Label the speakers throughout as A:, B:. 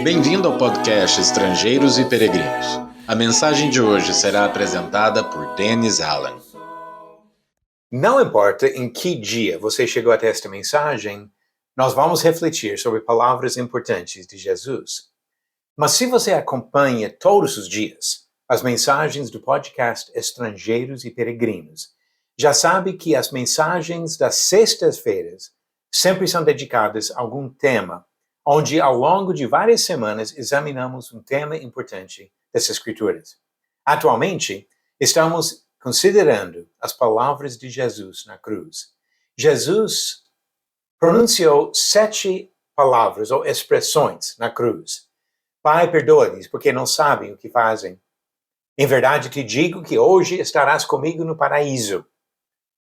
A: Bem-vindo ao podcast Estrangeiros e Peregrinos. A mensagem de hoje será apresentada por Dennis Allen.
B: Não importa em que dia você chegou até esta mensagem, nós vamos refletir sobre palavras importantes de Jesus. Mas se você acompanha todos os dias as mensagens do podcast Estrangeiros e Peregrinos, já sabe que as mensagens das sextas-feiras sempre são dedicadas a algum tema, onde ao longo de várias semanas examinamos um tema importante das Escrituras. Atualmente, estamos considerando as palavras de Jesus na cruz. Jesus pronunciou 7 palavras ou expressões na cruz. Pai, perdoa-lhes, porque não sabem o que fazem. Em verdade te digo que hoje estarás comigo no paraíso.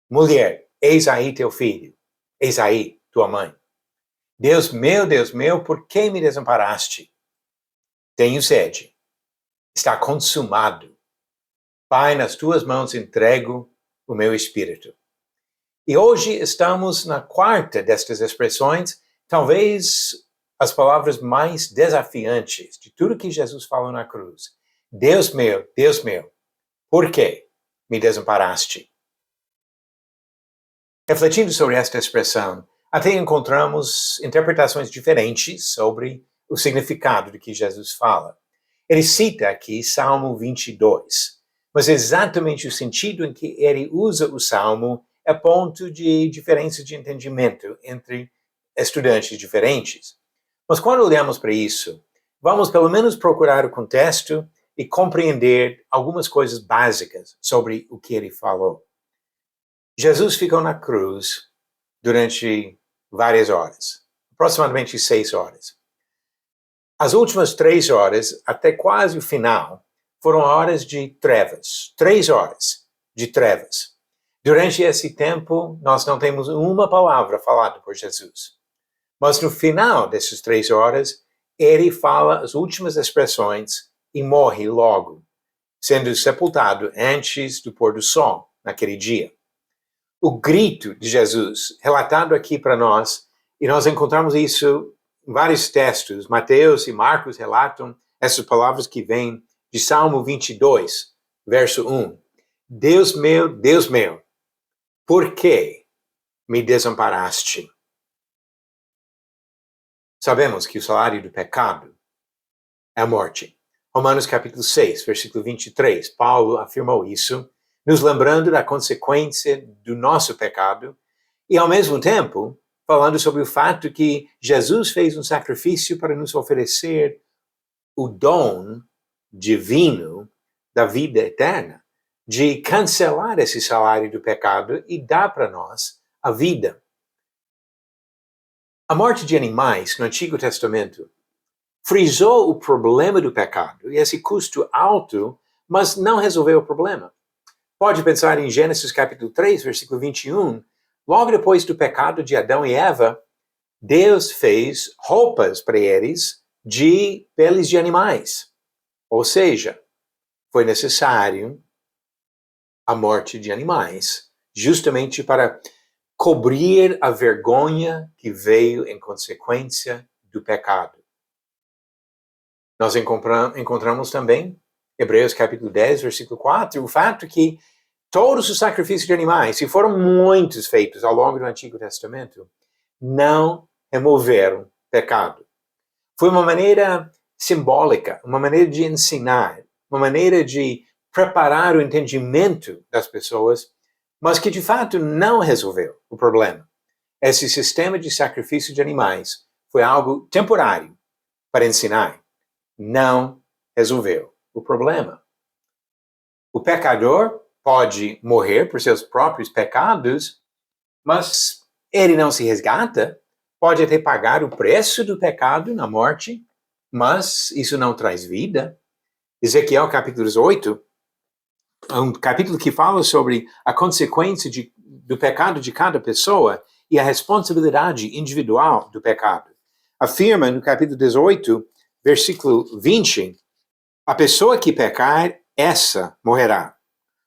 B: Mulher, eis aí teu filho. Eis aí tua mãe. Deus meu, por que me desamparaste? Tenho sede. Está consumado. Pai, nas tuas mãos entrego o meu espírito. E hoje estamos na 4ª destas expressões, talvez as palavras mais desafiantes de tudo que Jesus falou na cruz. Deus meu, por que me desamparaste? Refletindo sobre esta expressão, até encontramos interpretações diferentes sobre o significado do que Jesus fala. Ele cita aqui Salmo 22, mas exatamente o sentido em que ele usa o Salmo é ponto de diferença de entendimento entre estudantes diferentes. Mas quando olhamos para isso, vamos pelo menos procurar o contexto e compreender algumas coisas básicas sobre o que ele falou. Jesus ficou na cruz durante várias horas, aproximadamente 6 horas. As últimas 3 horas, até quase o final, foram horas de trevas, 3 horas de trevas. Durante esse tempo, nós não temos uma palavra falada por Jesus. Mas no final dessas 3 horas, ele fala as últimas expressões e morre logo, sendo sepultado antes do pôr do sol, naquele dia. O grito de Jesus, relatado aqui para nós, e nós encontramos isso em vários textos, Mateus e Marcos relatam essas palavras que vêm de Salmo 22, verso 1. Deus meu, por que me desamparaste? Sabemos que o salário do pecado é a morte. Romanos capítulo 6, versículo 23, Paulo afirmou isso, nos lembrando da consequência do nosso pecado e, ao mesmo tempo, falando sobre o fato que Jesus fez um sacrifício para nos oferecer o dom divino da vida eterna, de cancelar esse salário do pecado e dar para nós a vida. A morte de animais no Antigo Testamento frisou o problema do pecado e esse custo alto, mas não resolveu o problema. Pode pensar em Gênesis capítulo 3, versículo 21, logo depois do pecado de Adão e Eva, Deus fez roupas para eles de peles de animais. Ou seja, foi necessário a morte de animais, justamente para cobrir a vergonha que veio em consequência do pecado. Nós encontramos também, Hebreus capítulo 10, versículo 4, o fato que todos os sacrifícios de animais, e foram muitos feitos ao longo do Antigo Testamento, não removeram pecado. Foi uma maneira simbólica, uma maneira de ensinar, uma maneira de preparar o entendimento das pessoas, mas que de fato não resolveu o problema. Esse sistema de sacrifício de animais foi algo temporário para ensinar, não resolveu o problema. O pecador pode morrer por seus próprios pecados, mas ele não se resgata, pode até pagar o preço do pecado na morte, mas isso não traz vida. Ezequiel capítulo 18, um capítulo que fala sobre a consequência do pecado de cada pessoa e a responsabilidade individual do pecado. Afirma no capítulo 18, versículo 20, a pessoa que pecar, essa morrerá.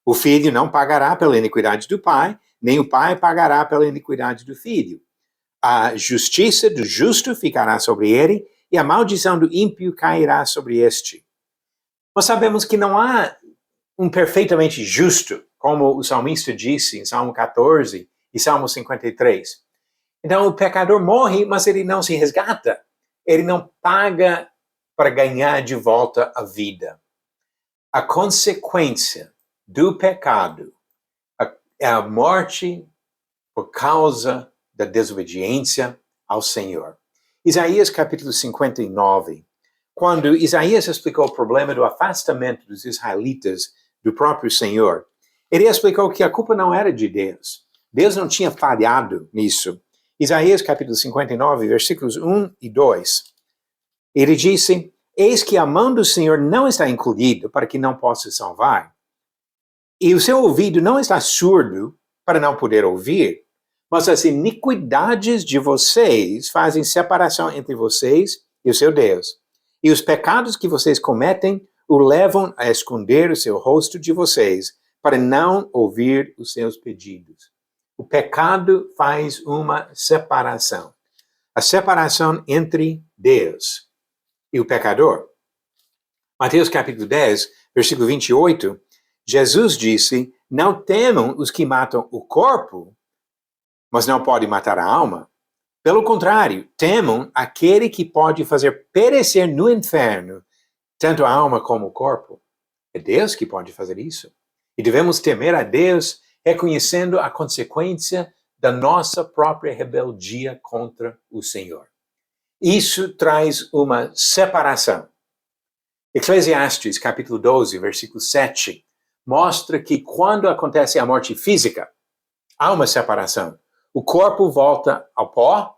B: O filho não pagará pela iniquidade do pai, nem o pai pagará pela iniquidade do filho. A justiça do justo ficará sobre ele, e a maldição do ímpio cairá sobre este. Nós sabemos que não há um perfeitamente justo, como o salmista disse em Salmo 14 e Salmo 53. Então o pecador morre, mas ele não se resgata. Ele não paga para ganhar de volta a vida. A consequência do pecado é a morte por causa da desobediência ao Senhor. Isaías capítulo 59, quando Isaías explicou o problema do afastamento dos israelitas do próprio Senhor, ele explicou que a culpa não era de Deus. Deus não tinha falhado nisso. Isaías capítulo 59, versículos 1 e 2, ele disse: eis que a mão do Senhor não está encolhida para que não possa salvar, e o seu ouvido não está surdo para não poder ouvir, mas as iniquidades de vocês fazem separação entre vocês e o seu Deus, e os pecados que vocês cometem o levam a esconder o seu rosto de vocês, para não ouvir os seus pedidos. O pecado faz uma separação. A separação entre Deus e o pecador. Mateus capítulo 10, versículo 28, Jesus disse: não temam os que matam o corpo, mas não podem matar a alma. Pelo contrário, temam aquele que pode fazer perecer no inferno tanto a alma como o corpo. É Deus que pode fazer isso. E devemos temer a Deus, reconhecendo a consequência da nossa própria rebeldia contra o Senhor. Isso traz uma separação. Eclesiastes, capítulo 12, versículo 7, mostra que quando acontece a morte física, há uma separação. O corpo volta ao pó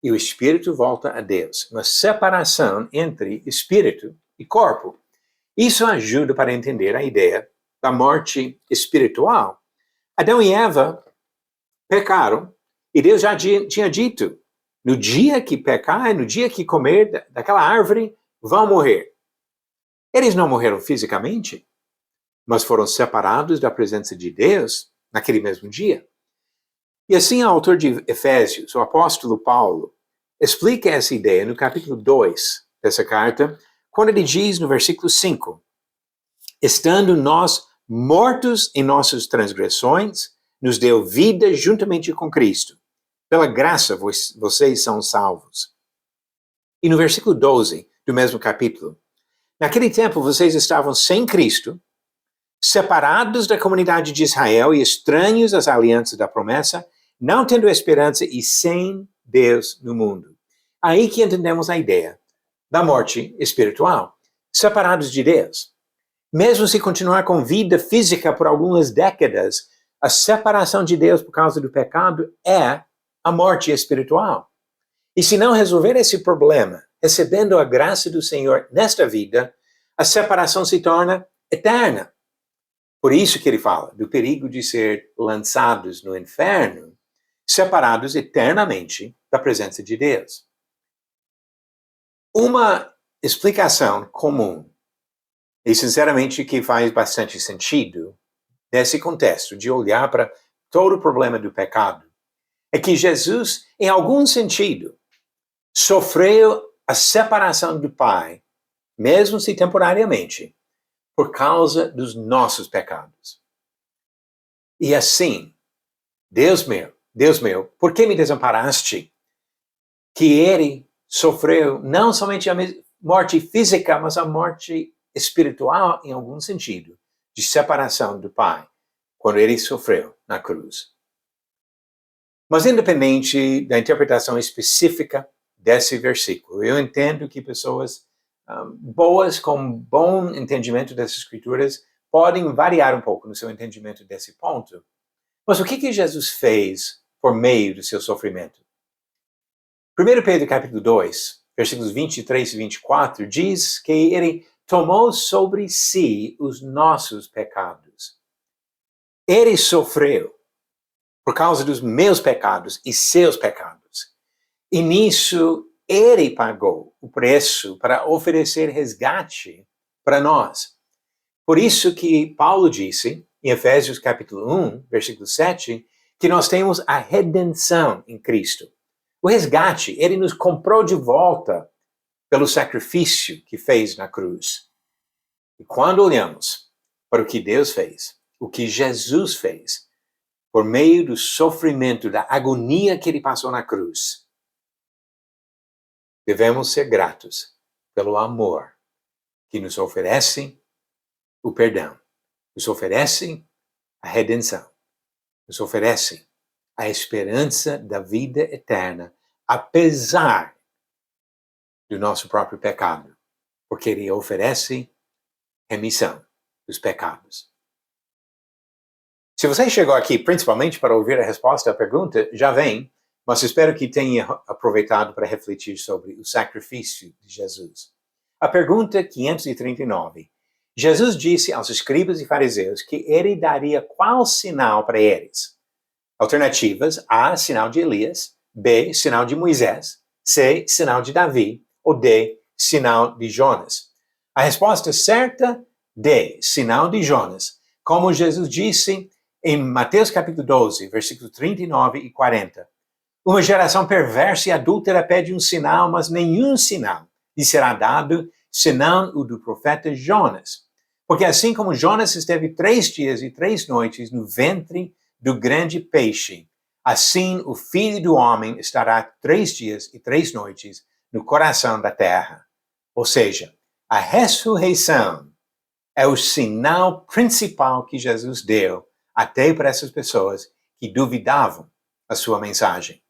B: e o espírito volta a Deus. Uma separação entre espírito e corpo. Isso ajuda para entender a ideia da morte espiritual. Adão e Eva pecaram e Deus já tinha dito: no dia que pecar, no dia que comer daquela árvore, vão morrer. Eles não morreram fisicamente, mas foram separados da presença de Deus naquele mesmo dia. E assim o autor de Efésios, o apóstolo Paulo, explica essa ideia no capítulo 2 dessa carta, quando ele diz no versículo 5, estando nós mortos em nossas transgressões, nos deu vida juntamente com Cristo. Pela graça vocês são salvos. E no versículo 12 do mesmo capítulo, naquele tempo vocês estavam sem Cristo, separados da comunidade de Israel e estranhos às alianças da promessa, não tendo esperança e sem Deus no mundo. Aí que entendemos a ideia da morte espiritual, separados de Deus. Mesmo se continuar com vida física por algumas décadas, a separação de Deus por causa do pecado é a morte espiritual. E se não resolver esse problema, recebendo a graça do Senhor nesta vida, a separação se torna eterna. Por isso que ele fala do perigo de ser lançados no inferno, separados eternamente da presença de Deus. Uma explicação comum, e sinceramente que faz bastante sentido, nesse contexto de olhar para todo o problema do pecado, é que Jesus, em algum sentido, sofreu a separação do Pai, mesmo se temporariamente, por causa dos nossos pecados. E assim, Deus meu, por que me desamparaste? Que ele sofreu não somente a morte física, mas a morte espiritual, em algum sentido, de separação do Pai, quando ele sofreu na cruz. Mas independente da interpretação específica desse versículo, eu entendo que pessoas boas, com bom entendimento dessas escrituras, podem variar um pouco no seu entendimento desse ponto. Mas o que Jesus fez por meio do seu sofrimento? 1 Pedro capítulo 2, versículos 23 e 24, diz que ele tomou sobre si os nossos pecados. Ele sofreu por causa dos meus pecados e seus pecados. E nisso ele pagou o preço para oferecer resgate para nós. Por isso que Paulo disse, em Efésios capítulo 1, versículo 7, que nós temos a redenção em Cristo. O resgate, ele nos comprou de volta pelo sacrifício que fez na cruz. E quando olhamos para o que Deus fez, o que Jesus fez, por meio do sofrimento, da agonia que ele passou na cruz, devemos ser gratos pelo amor que nos oferece o perdão, nos oferece a redenção, nos oferece a esperança da vida eterna, apesar do nosso próprio pecado, porque ele oferece remissão dos pecados. Se você chegou aqui principalmente para ouvir a resposta à pergunta, já vem, mas espero que tenha aproveitado para refletir sobre o sacrifício de Jesus. A pergunta 539. Jesus disse aos escribas e fariseus que ele daria qual sinal para eles? Alternativas: A, sinal de Elias; B, sinal de Moisés; C, sinal de Davi; ou D, sinal de Jonas. A resposta certa: D, sinal de Jonas. Como Jesus disse em Mateus capítulo 12, versículos 39 e 40. Uma geração perversa e adúltera pede um sinal, mas nenhum sinal lhe será dado, senão o do profeta Jonas. Porque assim como Jonas esteve 3 dias e 3 noites no ventre do grande peixe, assim o Filho do Homem estará 3 dias e 3 noites no coração da terra. Ou seja, a ressurreição é o sinal principal que Jesus deu até para essas pessoas que duvidavam a sua mensagem.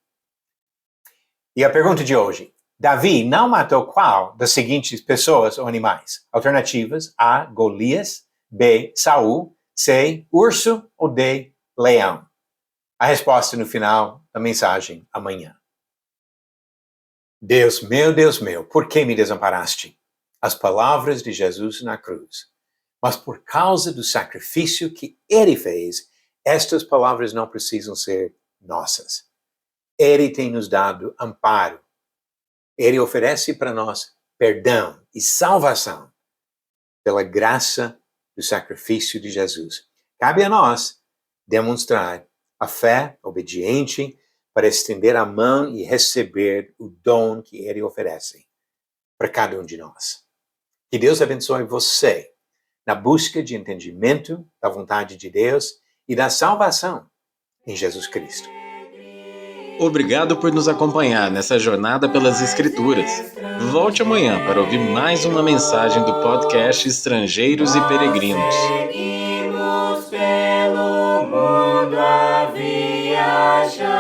B: E a pergunta de hoje: Davi não matou qual das seguintes pessoas ou animais? Alternativas: A, Golias; B, Saul; C, urso; ou D, leão. A resposta no final da mensagem amanhã. Deus meu, por que me desamparaste? As palavras de Jesus na cruz. Mas por causa do sacrifício que ele fez, estas palavras não precisam ser nossas. Ele tem nos dado amparo. Ele oferece para nós perdão e salvação pela graça do sacrifício de Jesus. Cabe a nós demonstrar a fé obediente para estender a mão e receber o dom que ele oferece para cada um de nós. Que Deus abençoe você na busca de entendimento da vontade de Deus e da salvação em Jesus Cristo.
A: Obrigado por nos acompanhar nessa jornada pelas Escrituras. Volte amanhã para ouvir mais uma mensagem do podcast Estrangeiros e Peregrinos.
C: Seguimos pelo mundo a viajar.